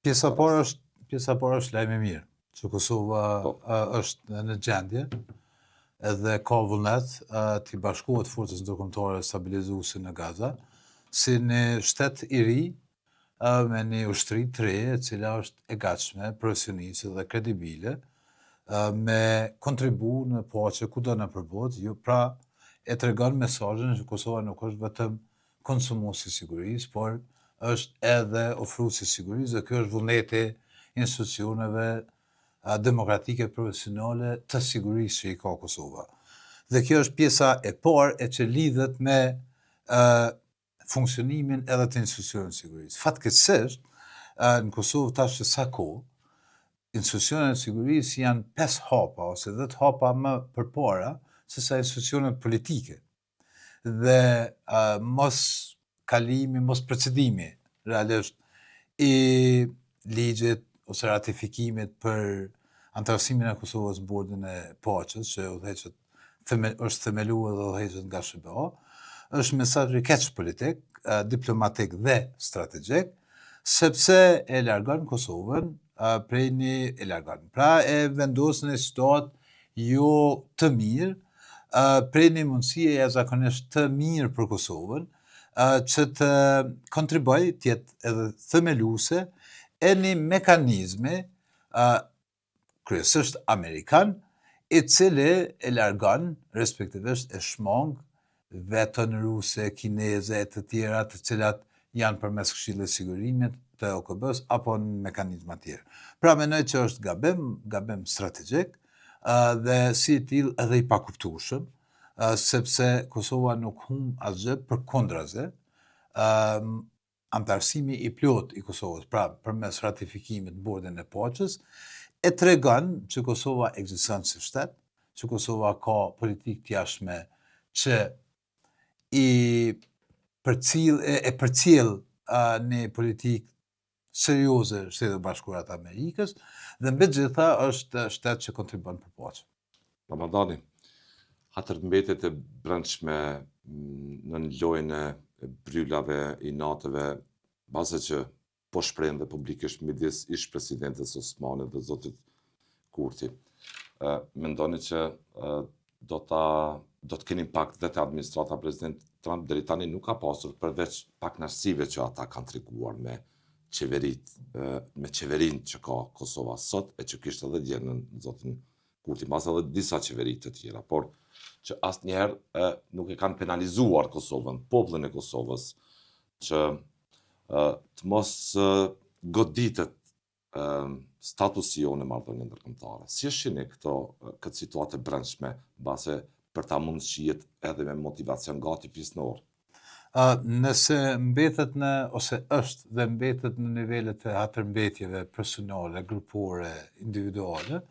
Pjesa parë është lajm i mirë, që Kosova është në gjendje edhe ka vullnet t'i bashkohet forcës ndërkombëtare stabilizuese në Gaza, si një shtet i ri me një ushtri të re, e cila është e gatshme, profesioniste dhe kredibile, me kontribu në paqe kudo në botë, pra e tregon mesazhin që Kosova nuk është vetëm konsumuesi i sigurisë, por është edhe ofruesi i sigurisë, dhe ky është vullneti i institucioneve demokratike profesionale të sigurisë që i ka Kosova. Dhe kjo është pjesa e parë e që lidhet me funksionimin edhe të institucioneve të sigurisë. Fatkeqësisht, në Kosovë tash sa kohë, institucionet e sigurisë janë 5 hapa ose 10 hapa më përpara se sa institucionet politike. Dhe mos kalimi, mos procedimi realisht i ligjit ose ratifikimit për antarësimin e Kosovës në Bordin e Paqes, që është themeluar dhe udhëheqet nga SBA, është mesazh i keq politik, diplomatik dhe strategjik, sepse e largon Kosovën prej pra e vendos në situatë jo të mirë, prej një mundësie jashtëzakonisht të mirë për Kosovën, që të kontriboj tjetë edhe themeluese e një mekanizmi kryesisht Amerikan, i cili e largon, respektivisht e shmang vetën ruse, kineze e të tjera të cilat janë përmes Këshillit të Sigurimit të OKB-s apo në mekanizma tjerë. Pra mendoj që është gabim strategjik dhe si i tillë edhe i pakuptueshëm, sepse Kosova nuk humb asgjë, përkundrazi, antarësimi i plot i Kosovës, pra përmes ratifikimit në Bordin e Paqes, e tregon që Kosova ekziston si shtet, që Kosova ka politikë të jashtme që e përcjell një politikë serioze Shtetet Bashkuara të Amerikës, dhe mbi të gjitha është shtet që kontribon për paqe. Ramadani, hatërmbetjet e brendshme në lojën e bryllave i natëve, base që po shprehen dhe publikisht midis ish-presidentes Osmanit dhe zotit Kurti. Mendoni që do të kenë impakt dhe te administrata president Trump deri tani nuk ka pasur, përveç pak narsive që ata kanë treguar me qeverinë që ka Kosova sot, e që kishte edhe dje në zotin Kurti, mas edhe disa qeveri të tjera, por që asnjëherë nuk e kanë penalizuar Kosovën, popullin e Kosovës, që të mos goditet statusi jo në marrëdhënie ndërkombëtare. Si e shihni këtë situatë brendshme, base për ta mund shihet edhe me motivacion gati pjesënor? Nëse mbetet ose është dhe mbetet në nivelet e hatërmbetjeve personale, grupore, individuale,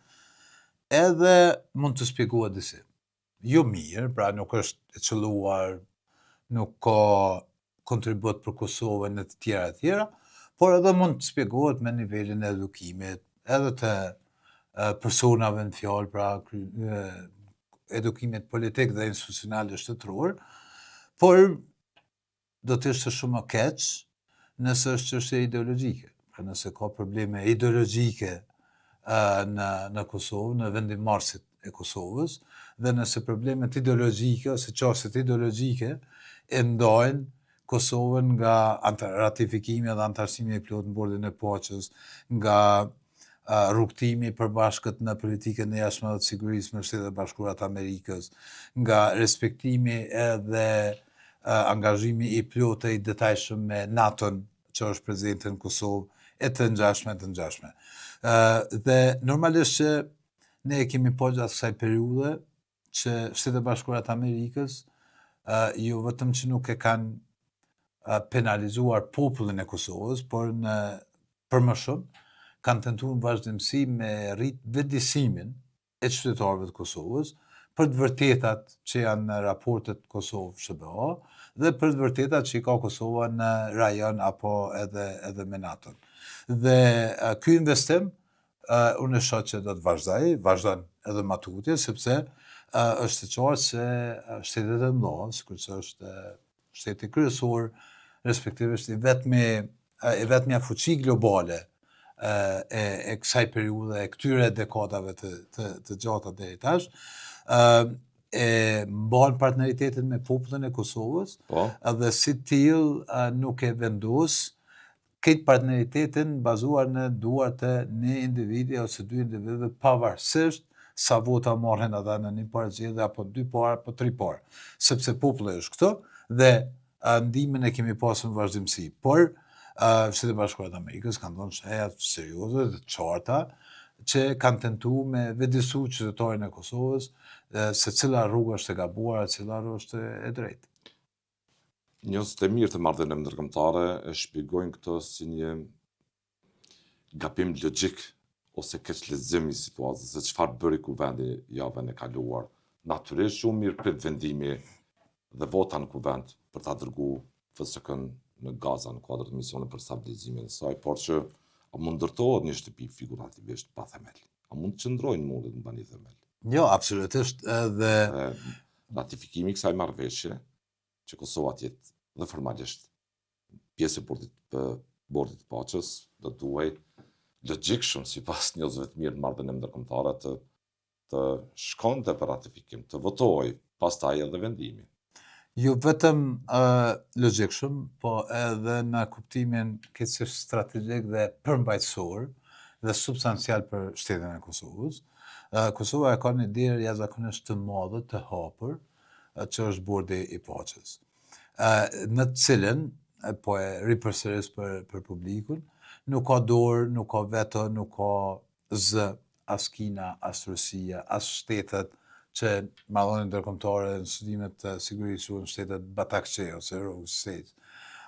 edhe mund të shpjegohet disi. Jo mirë, pra nuk është e qelluar, nuk ka kontribut për Kosovën e të tjera, por edhe mund të shpjegohet me nivelin e edukimit, edhe të personave në fjalë, pra edukimit politik dhe institucional dhe shtetëror, por do të ishte shumë më keq nëse është çështje ideologjike. Pra nëse ka probleme ideologjike në Kosovë, në vendimarrësit e Kosovës, dhe nëse problemet ideologjike ose çështjet ideologjike e ndajnë Kosovën nga ratifikimi dhe antarësimi i plot në Bordin e Paqes, nga rrugtimi i përbashkët në politikën e jashtme dhe të sigurisë me Shtetet Bashkuara të Amerikës, nga respektimi edhe angazhimi i plot e i detajshëm me NATO-n që është prezente në Kosovë, e të ngjashme. Dhe normalisht që ne e kemi po gjatë kësaj periudhe që Shtetet Bashkuara të Amerikës jo vetëm që nuk e kanë penalizuar popullin e Kosovës, por për më shumë kanë tentuar vazhdimsi me rrit vetëdijsimin e qytetarëve të Kosovës për të vërtetat që janë në raportet Kosovë-SBA dhe për të vërtetat që i ka Kosova në rajon apo edhe me NATO-n. Dhe ky investim unë e shoh që do të vazhdon edhe matutje, sepse është e qartë se shtetet e mëdha, sikur që është shteti kryesor, respektivisht i vetmja fuqi globale e kësaj periudhe, e këtyre dekadave të gjata deri tash, e mban partneritetin me popullin e Kosovës, Po, edhe si tillë nuk e vendos këtë partneritetin bazuar në duart e një individi ose dy individëve pavarësisht sa vota marrin ata në një parë zgjedhje apo dy parë apo tri parë, sepse populli është këtu dhe ndihmën e kemi pasur në vazhdimsi. Por Shtetet e Bashkuara të Amerikës kanë dhënë shënja serioze dhe të qarta që kanë tentuar me vedisu qytetarin e Kosovës se cila rrugë është e gabuar, cila rrugë është e drejtë. njerëzit e mirë të marrëdhënieve ndërkombëtare e shpjegojnë këtë si një gabim logjik ose keq lexim i situatës se çfarë bëri kuvendi javën e kaluar. Natyrisht shumë mirë prit vendimi dhe vota në kuvend për ta dërguar FSK-n në Gaza në kuadër të misionit për stabilizimin e saj, por që a mund ndërtohet një shtëpi figurativisht pa themel? A mund të qëndrojnë muret në bani themel? Jo, absolutisht edhe Ratifikimi i kësaj marrëveshje që Kosova të jetë dhe formalisht pjesë e bordit të paqes, do duhej logjikshëm sipas njerëzve të mirë marrëdhënie ndërkombëtare të shkonte për ratifikim, të votojë, pastaj edhe vendimi. jo vetëm logjikshëm, po edhe në kuptimin keqësisht strategjik dhe përmbajtësor dhe substancial për shtetin e Kosovës. Kosova e ka një derë jashtëzakonisht të madhe, të hapur, që është bordi i paqes. Në të cilën, po e ripërsëris për publikun, nuk ka dorë, nuk ka veto, nuk ka zë, as Kina, as Rusia, as shtetet që marrëdhëniet ndërkombëtare në studimet të sigurisë quhen shtetet Batakçe ose Rogue States.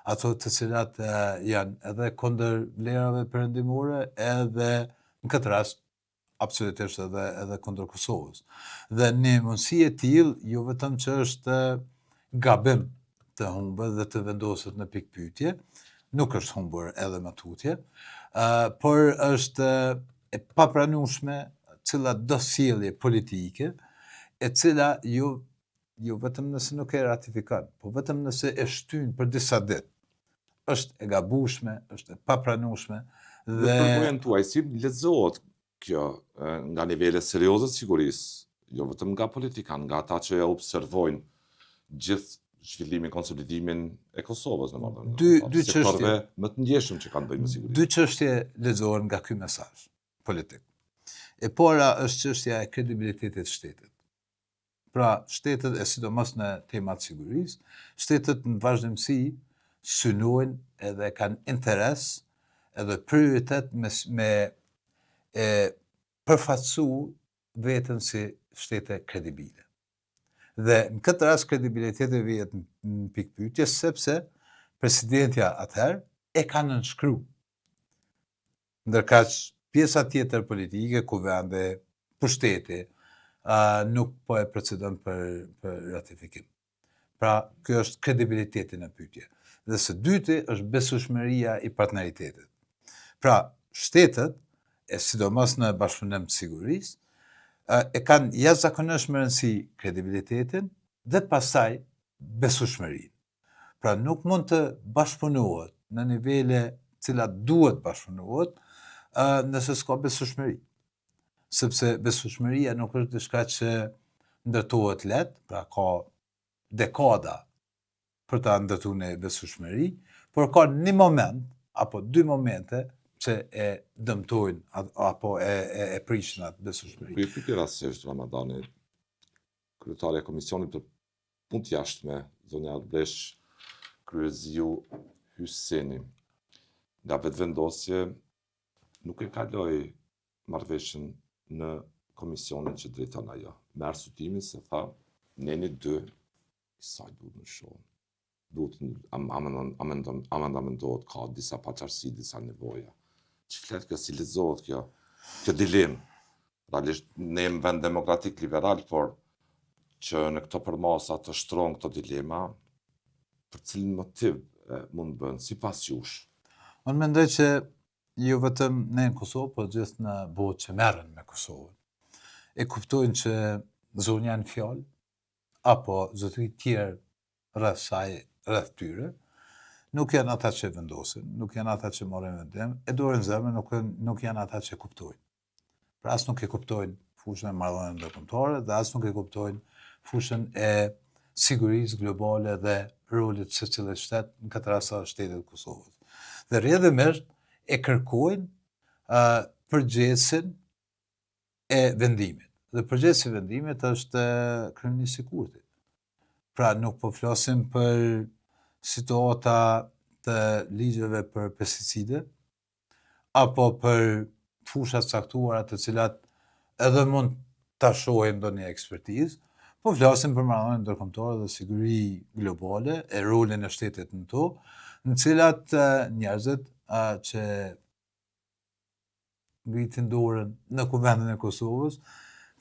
Ato të cilat janë edhe kundër vlerave perëndimore, edhe në këtë rast absolutisht edhe kundër Kosovës. Dhe një mundësi e tillë jo vetëm që është gabim të humbur dhe të vendoset në pikpyetje, nuk është humbur edhe me tutje, por është e papranueshme cila do sjellje politike e cila jo vetëm nëse nuk e ratifikon, po vetëm nëse e shtyn për disa ditë, është e gabueshme, është e papranueshme Dhe për përvojën tuaj, si lexohet kjo nga nivele serioze të sigurisë, jo vetëm nga politikanë, nga ata që e observojnë gjithë zhvillimin, konsolidimin e Kosovës në marrëdhënie. Dy çështje Sektorëve më të ndjeshëm që kanë bëjnë me siguri. dy çështje lexohen nga ky mesazh politik. E para është çështja e kredibilitetit të shtetit. Pra, shtetet, e sidomos në temat sigurisë, shtetet në vazhdimsi synojnë edhe kanë interes edhe prioritet me përfaqësu veten si shtete kredibile. Dhe në këtë rast kredibiliteti vihet në pikpyetje sepse presidentja atëherë e ka nënshkruar. Ndërkaq pjesa tjetër politike, kuvendi, pushteti, nuk po e procedon për ratifikim. Pra, kjo është kredibiliteti në pyetje. Dhe së dyti është besueshmëria i partneritetit. Pra, shtetet, e sidomos në bashkëpunim të sigurisë, e kanë jashtëzakonisht më rëndësi kredibilitetin dhe pastaj besueshmërinë. Pra, nuk mund të bashkëpunohet në nivele cilat duhet bashkëpunohet nëse s'ka besueshmëri. Sepse besueshmëria nuk është diçka që ndërtohet lehtë, pra ka dekada për ta ndërtuar në besueshmëri, por ka një moment apo dy momente që e dëmtojnë apo e prishin atë besueshmëri. Ku i pyeti rastësisht Ramadani, kryetaria e Komisionit për Punë të Jashtme, zonja Albresh Kryeziu Hyseni, nga vetëvendosje nuk e kaloi marrëveshjen në komisionin që drejton ajo. Me arsyetimin se tha, neni 2, sa duhet në shohë. Duhet amendohet, ka disa paqartësi, disa nevoja. Që flet kjo, si lexohet kjo dilemë? Realisht ne jemi vend demokratik liberal, por që në këto përmasa të shtrohen këto dilema, për cilin motiv mund bën, sipas jush? Unë mendoj që jo vetëm ne në Kosovë, por gjithë në botë që merren me Kosovën. E kuptojnë që zonja në fjalë, apo zotëri tjerë rreth saj, rreth tyre, nuk janë ata që vendosin, nuk janë ata që marrin vendim, e durin zemër nuk janë ata që kuptojnë. Pra as nuk e kuptojnë fushën e marrëdhënieve ndërkombëtare dhe as nuk e kuptojnë fushën e sigurisë globale dhe rolit se cilët shtet, në këtë rast shtetit të Kosovës. Dhe rrjedhimisht e kërkojnë përgjegjësin e vendimit. Dhe përgjegjësi i vendimit është kryeministri i Kurtit. Pra nuk po flasim për situata të ligjeve për pesticide, apo për fusha caktuara të cilat edhe mund ta shohim ndonjë ekspertizë, po flasim për marrëdhënie ndërkombëtare dhe siguri globale, e rolin e shtetit në to, në cilat njerëzit që ngritin dorën në kuvendin e Kosovës,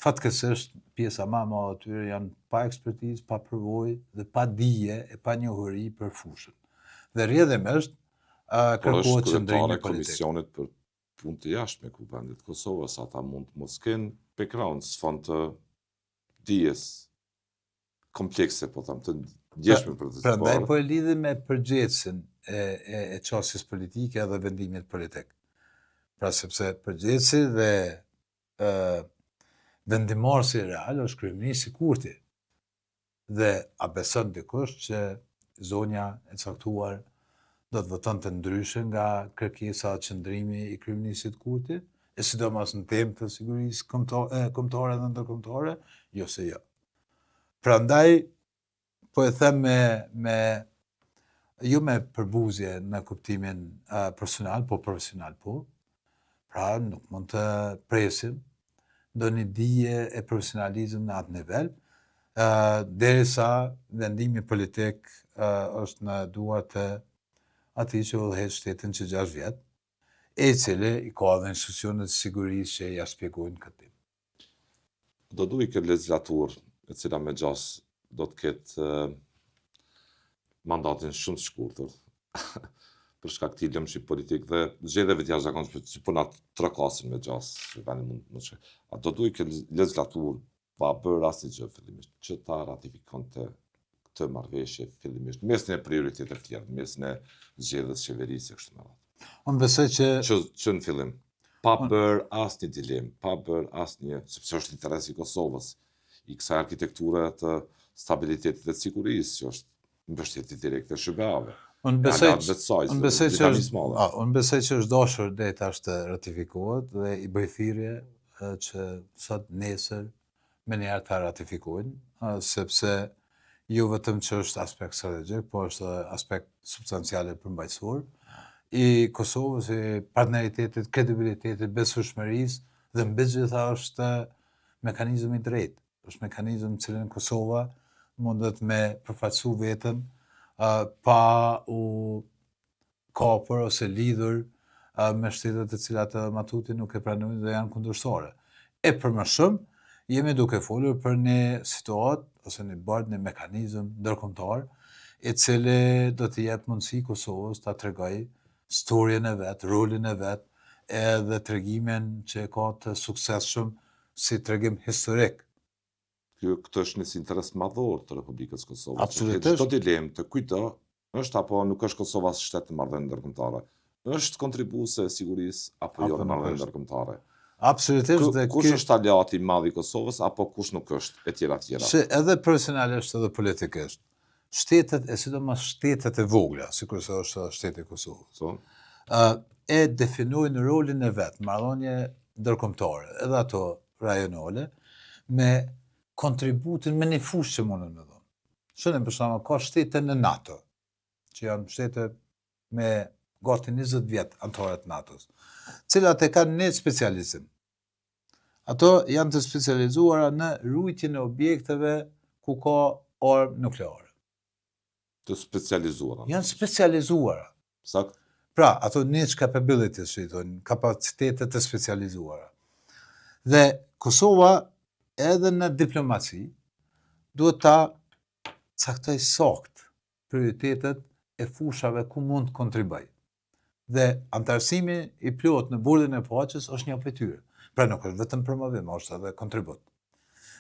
fatkeqësisht pjesa më e madhe e tyre janë pa ekspertizë, pa përvojë dhe pa dije e pa njohuri për fushën. Dhe rrjedhimisht kërkohet qëndrimi politik. Komisionit për punë të jashtme ku vendit Kosovës, ata mund të mos kenë background, sfond të dijes komplekse, po them, të ndjeshme për të zbardhur. Prandaj po e lidhim me përgjegjësin e çështjes politike dhe vendimit politik. Pra sepse përgjegjësi dhe vendimarrësi real është kryeministri i Kurtit. Dhe a beson dikush që zonja e caktuar do të votonte ndryshe nga kërkesa qëndrimi i kryeministrit Kurti, e sidomos në temë të sigurisë kombëtare dhe ndërkombëtare, jo se jo. Prandaj po e them jo me përbuzje në kuptimin personal, po profesional po. Pra nuk mund të presim ndonjë dije e profesionalizëm në atë nivel, derisa vendimi politik është në duart të atij që udhëheq shtetin që 6 vjet, e cili i ka dhe institucionet e sigurisë që ja shpjegojnë këtë. Do duhet këtë legislaturë e cila me gjas do të ketë mandatin shumë të shkurtër për shkak të lëmshit politik dhe zgjedhjeve të jashtëzakonshme që po na trokasin me gjas, a do duhet këtë legislaturë pa bërë asnjë fillimisht që ta ratifikonte këtë marrëveshje fillimisht, mes në prioritetet të tjera, mes në zgjedhjes qeverisë e kështu me radhë. Unë besoj që në fillim, pa bërë asnjë dilemë, pa bërë asnjë, sepse është interesi i Kosovës, i kësaj arkitekture të stabilitetit dhe të sigurisë, që është mbështetje direkte e SBA-ve. Unë besoj që është dashur deri tash të ratifikohet dhe i bëj thirrje që sot nesër me njerë të ratifikojnë, sepse jo vetëm që është aspekt strategjik, po është aspekt substancial e përmbajtësor i Kosovës, i partneritetit, kredibilitetit, besueshmërisë dhe mbi gjitha është mekanizëm i drejtë. Është mekanizëm në cilin Kosova mundet me përfaqësu veten pa u kapur ose lidhur me shtetet të cilat matuti nuk e pranojnë dhe janë kundërshtare. E për më shumë, jemi duke folur për një situatë ose një bardh, një mekanizëm ndërkombëtar, i cili do të jep mundësi Kosovës ta tregojë storjen e vet, rolin e vet, edhe tregimin që ka të suksesshëm si tregim historik. Këtë është një interes madhor të Republikës Kosovës. Absolutisht. Çdo dilemë të kujto është apo nuk është Kosova shtet në marrëdhënie ndërkombëtare. Është kontribuese e sigurisë apo jo në marrëdhënie ndërkombëtare. Absolutisht. Kush është aliati i madh i Kosovës apo kush nuk është, etj. Se edhe profesionalisht edhe politikisht, shtetet e sidomos shtetet e vogla, sikur se është shteti i Kosovës, e definojnë rolin e vet, marrëdhënie ndërkombëtare, edhe ato rajonale, me kontributin me një fushë që mundën me dhënë. Shënim për shembull, ka shtete në NATO, që janë shtete me gati 20 vjet anëtarë të NATO-s, cilat e kanë një specializim. Ato janë të specializuara në ruajtjen e objekteve ku ka armë nukleare. Të specializuara. Janë specializuara. Sakt. Pra, ato niche capabilities, që i thonë, kapacitetet të specializuara. Dhe Kosova, edhe në diplomaci, duhet ta caktoj sakt prioritetet e fushave ku mund të kontribojë. Dhe antarësimi i plot në bordin e paqes është një prej tyre. Pra nuk është vetëm promovim, është edhe kontribut.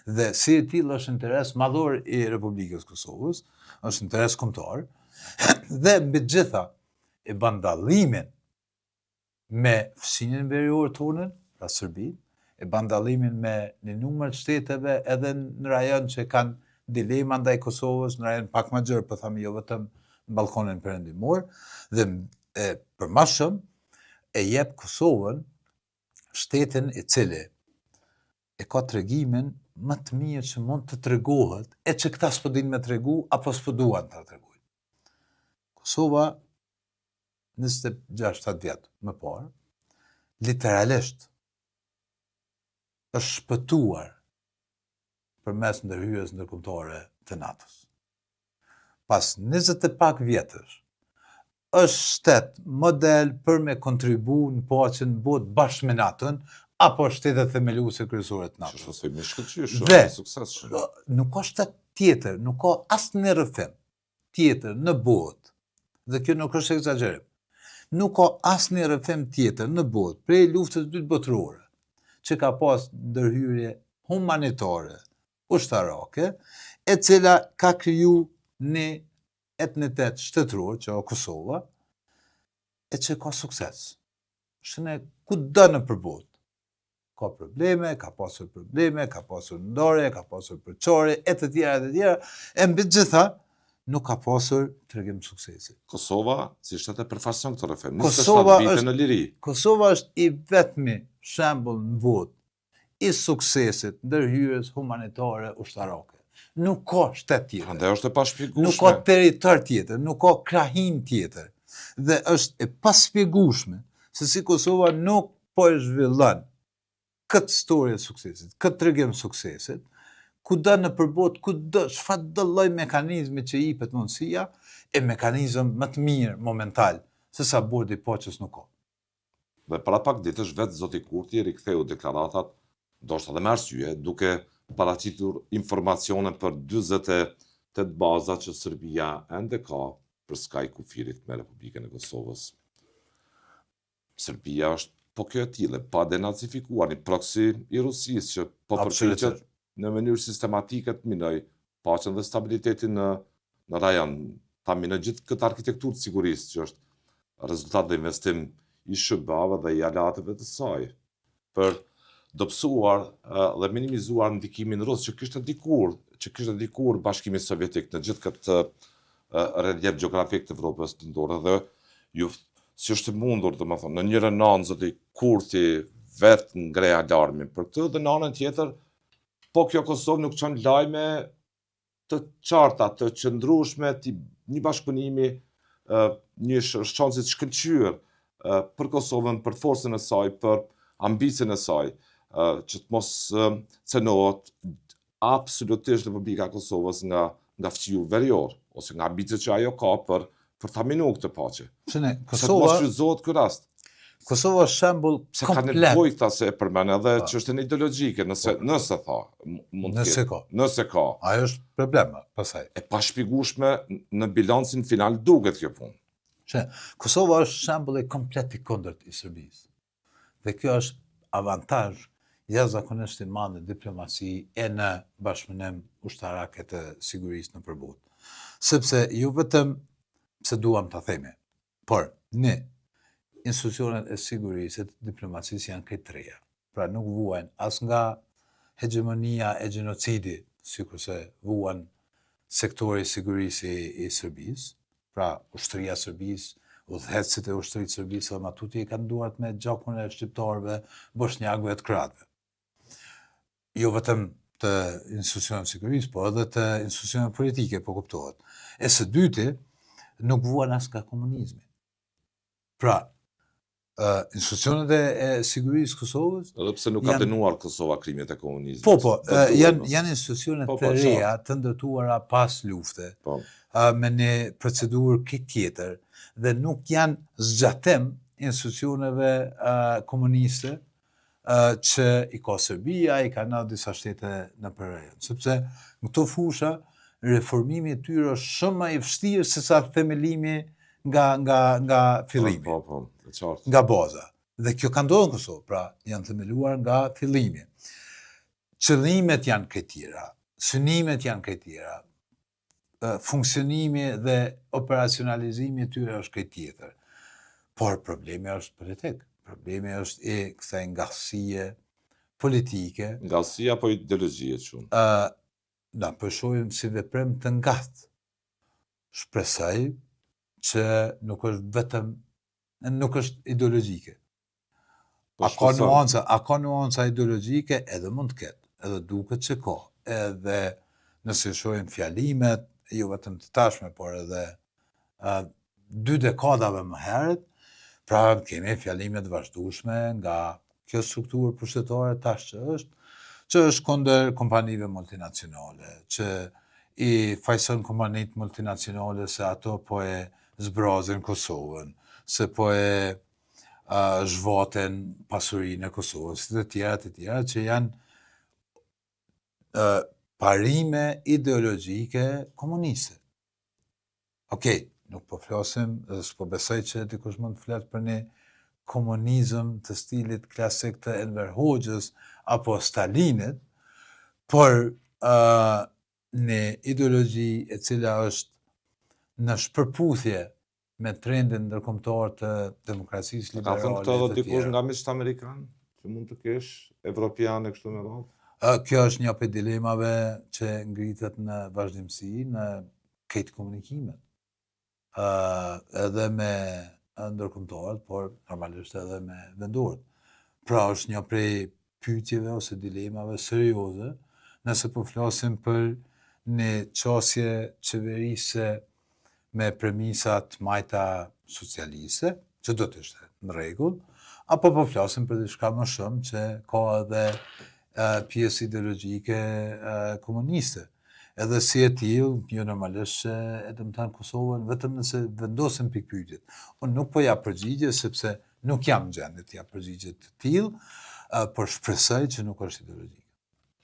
Dhe si e tillë është interes madhor i Republikës Kosovës, është interes kombëtar, Dhe mbi të gjitha e bën dallimin me fësinjen veriore tonën, pra Serbinë, e bën dallimin me një numër të shteteve edhe në rajon që kanë dilema ndaj Kosovës, në rajon pak më gjerë, po them jo vetëm në ballkonin perëndimor, dhe për më shumë e jep Kosovën shtetin i cili e ka tregimin më të mirë që mund të tregohet, e që këta s'po dinë me tregu, apo s'po duan ta tregojnë. Kosova 26-7 vjet më parë, literalisht është shpëtuar përmes ndërhyrjes ndërkombëtare të NATO-s. Pas 20 e pak vjetësh, është shtet model për me kontribu në paqen në botë bashkë me NATO-n, apo shtetet themeluese kryesore të NATO-s. Që themi shkëlqysh, Dhe suksesshëm. nuk ka shtet tjetër, nuk ka asnjë rrëfim tjetër në botë, dhe kjo nuk është egzagerim. Nuk ka asnjë rrëfim tjetër në botë prej luftës së dytë botërore që ka pas ndërhyrje humanitare, ushtarake, e cila ka kriju një etnitet shtetëror, që o Kosova, e që ka sukses. Shëne kudo në përbot. Ka probleme, ka pasur probleme, ka pasur ndarje, ka pasur përçarje, e të tjera, e mbi të gjitha, nuk ka pasur tregim suksesi. Kosova, si shtet e përfaqëson këtë rrëfim, Kosova 27 vite në liri. Kosova është i vetmi shembull në botë i suksesit ndërhyrjes humanitare ushtarake. Nuk ka shtet tjetër. Prandaj është e pashpjegueshme. Nuk ka territor tjetër, nuk ka krahin tjetër. Dhe është e paspjegueshme se si Kosova nuk po e zhvillon këtë histori e suksesit, këtë tregim suksesit, kudo në përbot, kudo çfarë do lloj mekanizmi që i jepet mundësia, e mekanizëm më të mirë momental, se sa bordi i paqes nuk ka. Dhe para pak ditësh vetë zoti Kurti riktheu deklaratat, ndoshta edhe me arsye, duke paraqitur informacione për 48 baza që Serbia ende ka për skaj kufirit me Republikën e Kosovës. Serbia është po kjo e tillë, pa denacifikuar, një proksi i Rusisë që po përpiqet në mënyrë sistematike të minoj paqen dhe stabilitetin në rajon, ta minoj gjithë këtë arkitekturë të sigurisë që është rezultat dhe investim i SHBA-ve dhe i alateve të saj, për dobësuar dhe minimizuar ndikimin rus që kishte dikur Bashkimi Sovjetik në gjithë këtë relief gjeografik të Evropës të ndorë, dhe ju si është mundur, domethënë, në një rënon zoti Kurti vetë ngre alarmin për këtë, dhe në anën tjetër, po kjo Kosovë nuk çon lajme të qarta, të qëndrueshme, një bashkëpunimi, një shansi të shkëlqyer për Kosovën, për forcën e saj, për ambicien e saj, që të mos cenohet absolutisht Republika e Kosovës nga fqiu verior, ose nga ambicet që ajo ka për ta minu këtë paqe. Shëne, Se të mos shfrytëzohet ky rast. Kosova është shembull Se ka nevojë këta se e përmend edhe çështjen ideologjike, nëse tha, mund të ketë. Nëse ka. Ajo është problema, pastaj. E pashpjegueshme në bilancin final duket kjo punë. Kosova është shembull i komplet i kundërt i Serbisë. Dhe kjo është avantazh jashtëzakonisht i madh në diplomasi e në bashkëpunim ushtarake të sigurisë në përbot. Sepse jo vetëm se duam ta themi, por institucionet e sigurisë e diplomacisë janë këtë treja. Pra nuk vuajnë as nga hegemonia e gjenocidit, sikurse vuan sektori i sigurisë i Serbisë, pra ushtria e Serbisë, udhëheqësit e ushtrisë së Serbisë dhe matuti i kanë duart me gjakun e shqiptarëve, bosnjakëve të kroatëve. Jo vetëm të institucionet sigurisë, po edhe të institucionet politike, po kuptohet. E së dyti, nuk vuan as nga komunizmi. Pra, institucionet e sigurisë Kosovës... Edhe pse nuk ka dënuar Kosova krimet e komunizmit. Po, janë institucionet të reja, të ndërtuara pas lufte, me një procedurë këtë tjetër, dhe nuk janë zgjatim institucioneve komuniste që i ka Serbia, i ka në disa shtete në përrejon. Sepse në këto fusha, reformimi i tyre është shumë më i vështirë se sa themelimi nga fillimi. Nga baza. Dhe kjo ka ndodhur në Kosovë, pra janë themeluar nga fillimi. Qëllimet janë këtira, synimet janë këtira. funksionimi dhe operacionalizimi i tyre është këtë tjetër. Por problemi është politik. Problemi është i kësaj ngarësie politike. Ngarësia apo ideologjie çun? Na përshojmë si veprim të ngatë. Shpresoj që nuk është ideologjike. A ka nuanca ideologjike edhe mund të ketë, edhe duket që ka. Edhe nëse shohim fjalimet, jo vetëm të tashme, por edhe 2 dekadave më herët, pra kemi fjalimet vazhdueshme nga kjo strukturë pushtetare tash që është kundër kompanive multinacionale, që i fajson kompanitë multinacionale se ato po e zbrazin Kosovën, se po e zhvaten pasurinë e Kosovës, të tjera që janë parime ideologjike komuniste. Okej, nuk po flasim, dhe s'po besoj që dikush mund të flet për një komunizëm të stilit klasik të Enver Hoxhës apo Stalinit, por një ideologji e cila është në shpërputhje me trendin ndërkombëtar të demokracisë liberale. Ka thënë këto edhe dikush nga miqtë amerikanë, që mund të kesh evropiane kështu me radhë? Kjo është një prej dilemave që ngritet në vazhdimsi në këtë komunikimet. Edhe me ndërkombëtarët, por normalisht edhe me vendorët. Pra është një prej pyetjeve ose dilemave serioze, nëse po flasim për një qasje qeverise me premisat majta socialiste, që do të ishte në rregull, apo po flasim për diçka më shumë që ka edhe pjesë ideologjike komuniste. Edhe si e tillë, jo normalisht që e dëmton Kosovën vetëm nëse vendosen pikë pyetjet. Unë nuk po jap përgjigje sepse nuk jam në gjendje të jap përgjigje të tillë, por shpresoj që nuk është ideologjike.